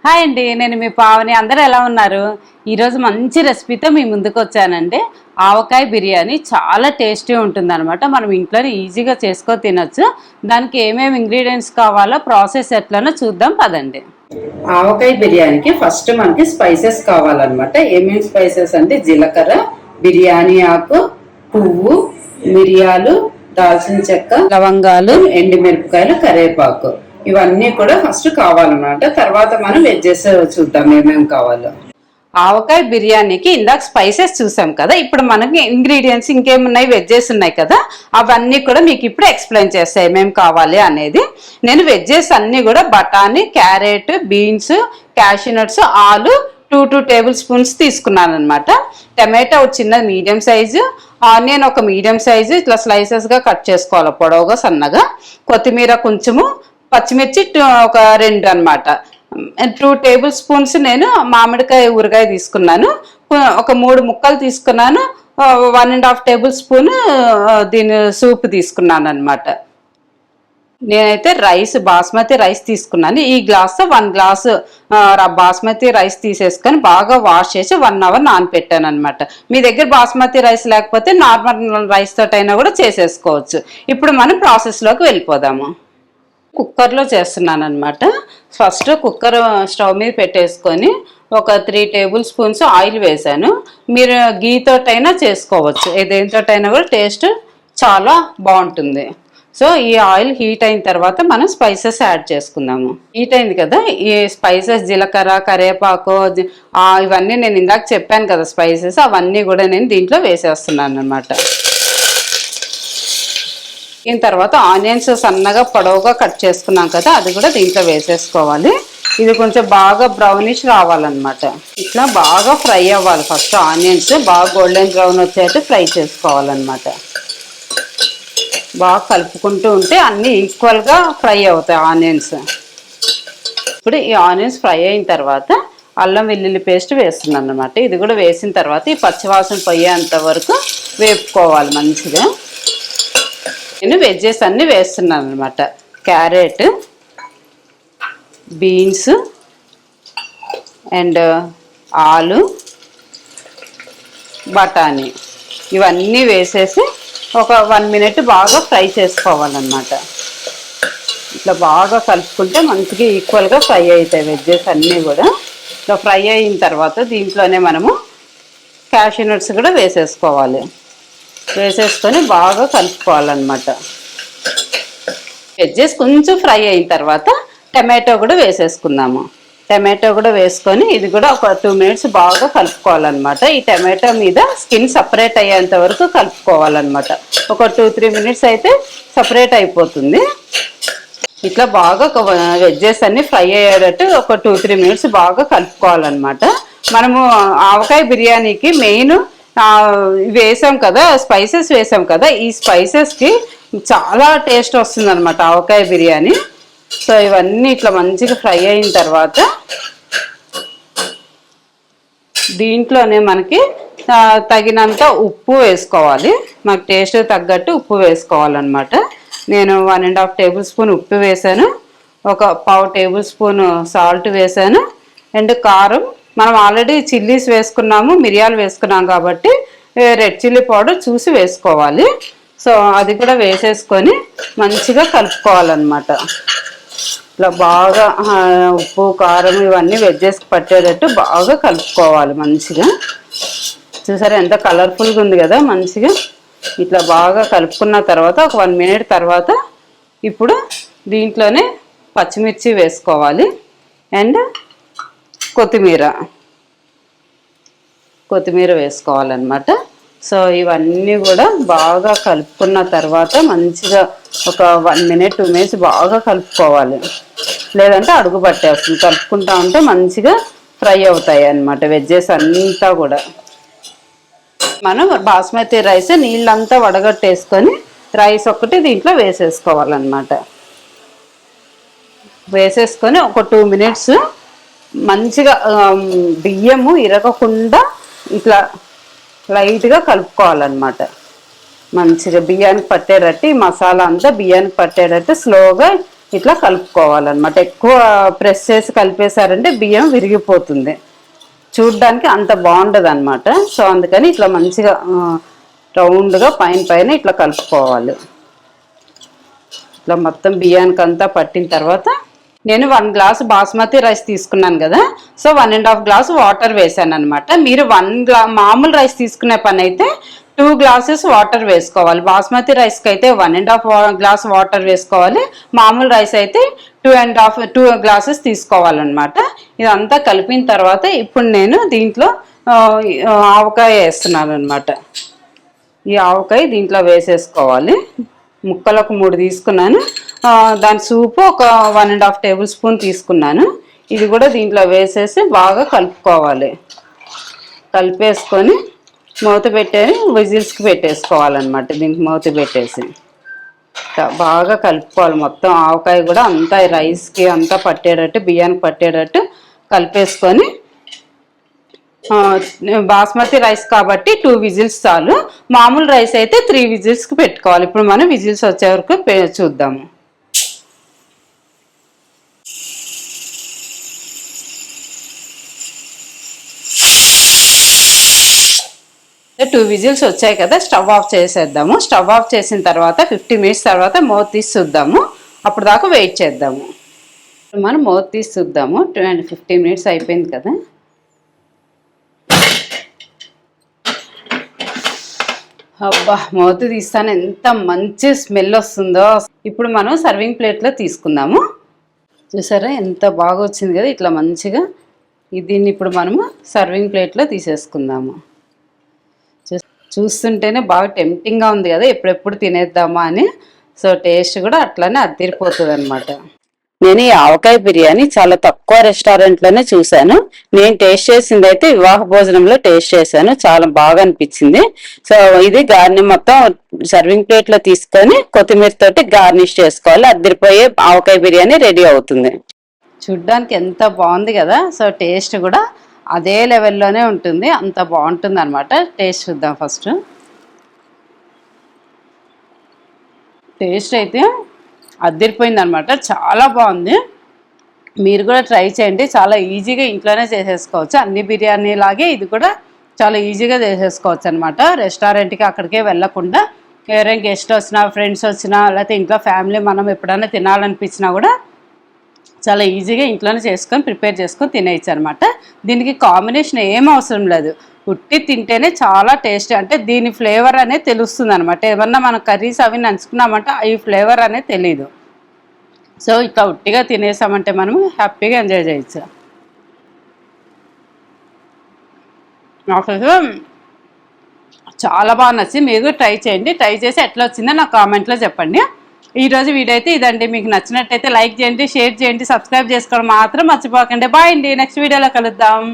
Hi అండి, నేను మీ పావని. అందరూ ఎలా ఉన్నారు? ఈరోజు మంచి రెసిపీతో మీ ముందుకు వచ్చానండి. ఆవకాయ బిర్యానీ చాలా టేస్టీ ఉంటుందన్నమాట. మనం ఇంట్లోనే ఈజీగా చేసుకొని తినొచ్చు. దానికి ఏమేమి ఇంగ్రీడియంట్స్ కావాలో ప్రాసెస్ ఎట్లనో చూద్దాం పదండి. ఆవకాయ బిర్యానీకి ఫస్ట్ మనకి స్పైసెస్ కావాలన్నమాట. ఏమేమి స్పైసెస్ అంటే జీలకర్ర, బిర్యానీ ఆకు, పువ్వు, మిరియాలు, దాల్చిన చెక్క, లవంగాలు, ఎండుమిరపకాయలు, కరివేపాకు, ఇవన్నీ కూడా ఫస్ట్ కావాలన్నమాట. తర్వాత మనం వెజ్జెస్ చూద్దాం ఏమేమి కావాలో. ఆవకాయ బిర్యానీకి ఇందాక స్పైసెస్ చూసాం కదా, ఇప్పుడు మనకి ఇంగ్రీడియంట్స్ ఇంకేమున్నాయి, వెజ్జెస్ ఉన్నాయి కదా, అవన్నీ కూడా మీకు ఇప్పుడు ఎక్స్ప్లెయిన్ చేస్తాయి ఏమేమి కావాలి అనేది. నేను వెజ్జెస్ అన్ని కూడా బఠానీ, క్యారెట్, బీన్స్, క్యాషూనట్స్, ఆలు 2 టేబుల్ స్పూన్స్ తీసుకున్నాను అనమాట. టమాటో ఒక చిన్న మీడియం సైజు, ఆనియన్ ఒక మీడియం సైజు ఇట్లా స్లైసెస్గా కట్ చేసుకోవాలి పొడవుగా సన్నగా, కొత్తిమీర కొంచెము, పచ్చిమిర్చి ఒక 2 అనమాట. 2 టేబుల్ స్పూన్స్ నేను మామిడికాయ ఊరగాయ తీసుకున్నాను, ఒక 3 ముక్కలు తీసుకున్నాను, 1.5 టేబుల్ స్పూన్ దీని సూప్ తీసుకున్నాను అనమాట. నేనైతే బాస్మతి రైస్ తీసుకున్నాను. ఈ గ్లాస్తో 1 గ్లాసు బాస్మతి రైస్ తీసేసుకొని బాగా వాష్ చేసి 1 అవర్ నానపెట్టాను అనమాట. మీ దగ్గర బాస్మతి రైస్ లేకపోతే నార్మల్ రైస్ తోటైనా కూడా చేసేసుకోవచ్చు. ఇప్పుడు మనం ప్రాసెస్లోకి వెళ్ళిపోదాము. కుక్కర్లో చేస్తున్నాను అనమాట. ఫస్ట్ కుక్కర్ స్టవ్ మీద పెట్టేసుకొని ఒక 3 టేబుల్ స్పూన్స్ ఆయిల్ వేసాను. మీరు గీతోటైనా చేసుకోవచ్చు, దేనితోటైనా కూడా టేస్ట్ చాలా బాగుంటుంది. సో ఈ ఆయిల్ హీట్ అయిన తర్వాత మనం స్పైసెస్ యాడ్ చేసుకుందాము. హీట్ అయింది కదా, ఈ స్పైసెస్ జీలకర్ర, కరివేపాకు, ఇవన్నీ నేను ఇందాక చెప్పాను కదా స్పైసెస్, అవన్నీ కూడా నేను దీంట్లో వేసేస్తున్నాను అనమాట. దీని తర్వాత ఆనియన్స్ సన్నగా పొడవుగా కట్ చేసుకున్నాం కదా, అది కూడా దీంట్లో వేసేసుకోవాలి. ఇది కొంచెం బాగా బ్రౌనిష్ రావాలన్నమాట. ఇట్లా బాగా ఫ్రై అవ్వాలి. ఫస్ట్ ఆనియన్స్ బాగా గోల్డెన్ బ్రౌన్ వచ్చేట్టు ఫ్రై చేసుకోవాలన్నమాట. బాగా కలుపుకుంటూ ఉంటే అన్నీ ఈక్వల్గా ఫ్రై అవుతాయి ఆనియన్స్. ఇప్పుడు ఈ ఆనియన్స్ ఫ్రై అయిన తర్వాత అల్లం వెల్లుల్లి పేస్ట్ వేస్తున్నాను అనమాట. ఇది కూడా వేసిన తర్వాత ఈ పచ్చివాసన పోయేంత వరకు వేపుకోవాలి మంచిగా. నేను వెజ్జెస్ అన్నీ వేస్తున్నాను అనమాట. క్యారెట్, బీన్స్ అండ్ ఆలు, బఠానీ, ఇవన్నీ వేసేసి ఒక 1 మినిట్ బాగా ఫ్రై చేసుకోవాలన్నమాట. ఇట్లా బాగా కలుపుకుంటే మంచిగా ఈక్వల్గా ఫ్రై అవుతాయి వెజ్జెస్ అన్నీ కూడా. ఇట్లా ఫ్రై అయిన తర్వాత దీంట్లోనే మనము క్యాషూ నట్స్ కూడా వేసేసుకోవాలి. వేసేసుకొని బాగా కలుపుకోవాలన్నమాట. వెజ్జెస్ కొంచెం ఫ్రై అయిన తర్వాత టమాటో కూడా వేసేసుకుందాము. టమాటో కూడా వేసుకొని ఇది కూడా ఒక 2 మినిట్స్ బాగా కలుపుకోవాలన్నమాట. ఈ టమాటో మీద స్కిన్ సపరేట్ అయ్యేంత వరకు కలుపుకోవాలన్నమాట. ఒక 2-3 మినిట్స్ అయితే సపరేట్ అయిపోతుంది. ఇట్లా బాగా వెజ్జెస్ అన్ని ఫ్రై అయ్యేటట్టు ఒక 2-3 మినిట్స్ బాగా కలుపుకోవాలన్నమాట. మనము ఆవకాయ బిర్యానీకి మెయిన్ వేసాం కదా, స్పైసెస్ వేసాం కదా, ఈ స్పైసెస్కి చాలా టేస్ట్ వస్తుంది అనమాట ఆవకాయ బిర్యానీ. సో ఇవన్నీ ఇట్లా మంచిగా ఫ్రై అయిన తర్వాత దీంట్లోనే మనకి తగినంత ఉప్పు వేసుకోవాలి. మనకు టేస్ట్ తగ్గట్టు ఉప్పు వేసుకోవాలన్నమాట. నేను 1.5 టేబుల్ స్పూన్ ఉప్పు వేసాను, ఒక 1/2 టేబుల్ స్పూన్ సాల్ట్ వేసాను, అండ్ కారం మనం ఆల్రెడీ చిల్లీస్ వేసుకున్నాము, మిరియాలు వేసుకున్నాం కాబట్టి రెడ్ చిల్లీ పౌడర్ చూసి వేసుకోవాలి. సో అది కూడా వేసేసుకొని మంచిగా కలుపుకోవాలన్నమాట. ఇట్లా బాగా ఉప్పు, కారం ఇవన్నీ వెజ్జెస్కి పట్టేటట్టు బాగా కలుపుకోవాలి మంచిగా. చూసారా ఎంత కలర్ఫుల్గా ఉంది కదా మంచిగా. ఇట్లా బాగా కలుపుకున్న తర్వాత ఒక 1 మినిట్ తర్వాత ఇప్పుడు దీంట్లోనే పచ్చిమిర్చి వేసుకోవాలి అండ్ కొత్తిమీర వేసుకోవాలన్నమాట. సో ఇవన్నీ కూడా బాగా కలుపుకున్న తర్వాత మంచిగా ఒక 1 మినిట్ 2 మినిట్స్ బాగా కలుపుకోవాలి, లేదంటే అడుగు పట్టేస్తుంది. కలుపుకుంటా ఉంటే మంచిగా ఫ్రై అవుతాయి అన్నమాట వెజ్జెస్ అంతా కూడా. మనం బాస్మతి రైస్ నీళ్ళంతా వడగట్టేసుకొని రైస్ ఒక్కటి దీంట్లో వేసేసుకోవాలన్నమాట. వేసేసుకొని ఒక 2 మినిట్స్ మంచిగా బియ్యము ఇరగకుండా ఇట్లా లైట్గా కలుపుకోవాలన్నమాట. మంచిగా బియ్యానికి పట్టేటట్టు ఈ మసాలా అంతా బియ్యానికి పట్టేటట్టు స్లోగా ఇట్లా కలుపుకోవాలన్నమాట. ఎక్కువ ప్రెస్ చేసి కలిపేశారంటే బియ్యం విరిగిపోతుంది, చూడ్డానికి అంత బాగుండదు అనమాట. సో అందుకని ఇట్లా మంచిగా రౌండ్గా పైన ఇట్లా కలుపుకోవాలి. ఇట్లా మొత్తం బియ్యానికి అంతా పట్టిన తర్వాత నేను 1 గ్లాసు బాస్మతి రైస్ తీసుకున్నాను కదా, సో 1.5 గ్లాసు వాటర్ వేసాను అనమాట. మీరు మామూలు రైస్ తీసుకునే పని అయితే 2 గ్లాసెస్ వాటర్ వేసుకోవాలి. బాస్మతి రైస్కి అయితే 1.5 గ్లాస్ వాటర్ వేసుకోవాలి, మామూలు రైస్ అయితే 2 గ్లాసెస్ తీసుకోవాలన్నమాట. ఇదంతా కలిపిన తర్వాత ఇప్పుడు నేను దీంట్లో ఆవకాయ వేస్తున్నాను అనమాట. ఈ ఆవకాయ దీంట్లో వేసేసుకోవాలి. ముక్కలకు 3 తీసుకున్నాను, దాని సూపు ఒక 1.5 టేబుల్ స్పూన్ తీసుకున్నాను. ఇది కూడా దీంట్లో వేసేసి బాగా కలుపుకోవాలి. కలిపేసుకొని మూత పెట్టేసి విజిల్స్కి పెట్టేసుకోవాలన్నమాట. దీనికి మూత పెట్టేసి బాగా కలుపుకోవాలి. మొత్తం ఆవకాయ కూడా అంతా రైస్కి అంతా పట్టేటట్టు, బియ్యానికి పట్టేటట్టు కలిపేసుకొని, బాస్మతి రైస్ కాబట్టి 2 విజిల్స్ చాలు, మామూలు రైస్ అయితే 3 విజిల్స్కి పెట్టుకోవాలి. ఇప్పుడు మనం విజిల్స్ వచ్చే వరకు చూద్దాము. 2 విజిల్స్ వచ్చాయి కదా, స్టవ్ ఆఫ్ చేసేద్దాము. స్టవ్ ఆఫ్ చేసిన తర్వాత 50 మినిట్స్ తర్వాత మూత తీసి చూద్దాము. అప్పుడు దాకా వెయిట్ చేద్దాము. మనం మూత తీసి చూద్దాము. 15 మినిట్స్ అయిపోయింది కదా. అబ్బా, మూత తీస్తాను ఎంత మంచి స్మెల్ వస్తుందో. ఇప్పుడు మనం సర్వింగ్ ప్లేట్లో తీసుకుందాము. చూసారా ఎంత బాగా వచ్చింది కదా, ఇట్లా మంచిగా. దీన్ని ఇప్పుడు మనము సర్వింగ్ ప్లేట్లో తీసేసుకుందాము. చూస్తుంటేనే బాగా టెంప్టింగ్గా ఉంది కదా, ఎప్పుడెప్పుడు తినేద్దామా అని. సో టేస్ట్ కూడా అట్లానే అదిరిపోతుంది అనమాట. నేను ఈ ఆవకాయ బిర్యానీ చాలా తక్కువ రెస్టారెంట్లోనే చూశాను. నేను టేస్ట్ చేసింది అయితే వివాహ భోజనంలో టేస్ట్ చేశాను, చాలా బాగా అనిపించింది. సో ఇది మొత్తం సర్వింగ్ ప్లేట్లో తీసుకొని కొత్తిమీర తోటి గార్నిష్ చేసుకోవాలి. అదిరిపోయే ఆవకాయ బిర్యానీ రెడీ అవుతుంది. చూడ్డానికి ఎంత బాగుంది కదా. సో టేస్ట్ కూడా అదే లెవెల్లోనే ఉంటుంది, అంత బాగుంటుంది అనమాట. టేస్ట్ చూద్దాం ఫస్ట్. టేస్ట్ అయితే అదిరిపోయింది అనమాట, చాలా బాగుంది. మీరు కూడా ట్రై చేయండి, చాలా ఈజీగా ఇంట్లోనే చేసేసుకోవచ్చు. అన్ని బిర్యానీ లాగే ఇది కూడా చాలా ఈజీగా చేసేసుకోవచ్చు అనమాట. రెస్టారెంట్కి అక్కడికే వెళ్ళకుండా ఎవరైనా గెస్ట్ వచ్చినా, ఫ్రెండ్స్ వచ్చినా, లేకపోతే ఇంట్లో ఫ్యామిలీ మనం ఎప్పుడైనా తినాలనిపించినా కూడా చాలా ఈజీగా ఇంట్లోనే చేసుకొని ప్రిపేర్ చేసుకొని తినేయచ్చు అనమాట. దీనికి కాంబినేషన్ ఏం అవసరం లేదు, ఉట్టి తింటేనే చాలా టేస్ట్. అంటే దీని ఫ్లేవర్ అనేది తెలుస్తుంది అనమాట. ఏమన్నా మనం కర్రీస్ అవి నంచుకున్నామంటే ఈ ఫ్లేవర్ అనేది తెలీదు. సో ఇట్లా ఉట్టిగా తినేసామంటే మనం హ్యాపీగా ఎంజాయ్ చేయొచ్చు. నాకైతే చాలా బాగా నచ్చింది. మీరు ట్రై చేయండి, ట్రై చేసి ఎట్లా వచ్చిందో నాకు కామెంట్లో చెప్పండి. ఈరోజు వీడియో అయితే ఇదండి. మీకు నచ్చినట్టయితే లైక్ చేయండి, షేర్ చేయండి, సబ్స్క్రైబ్ చేసుకోవడం మాత్రం మర్చిపోకండి. బాయ్ అండి, నెక్స్ట్ వీడియోలో కలుద్దాం.